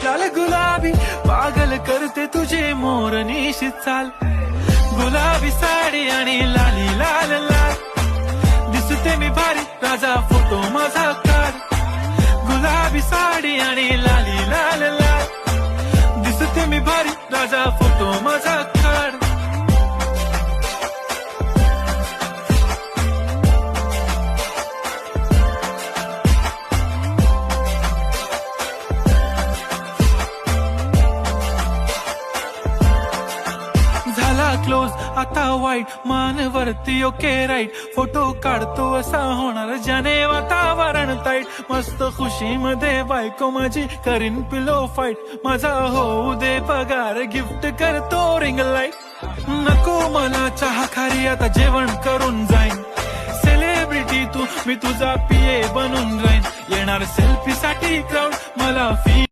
गाल गुलाबी पागल करते तुझे मोरनीशी चाल, गुलाबी साडी आणि लाली लाल लाल, दिसते मी भारी राजा फोटो माझा काढ, गुलाबी साडी आणि लाली लाल लाल, दिसते मी भारी राजा फोटो माझा काढ. झाला क्लोज आता वाईट मानवरती ओके राईट, फोटो काढतो असा होणार ज्याने वातावरण ताईट, मस्त खुशी मध्ये बायको माझी करीन पिलो फाईट, माझा होऊ दे पगार गिफ्ट करतो रिंग लाईट, नको मला चहा खारी आता जेवण करून जाईन, सेलिब्रिटी तू मी तुझा पिये बनून राहीन, येणार सेल्फी साठी क्राऊड मला फी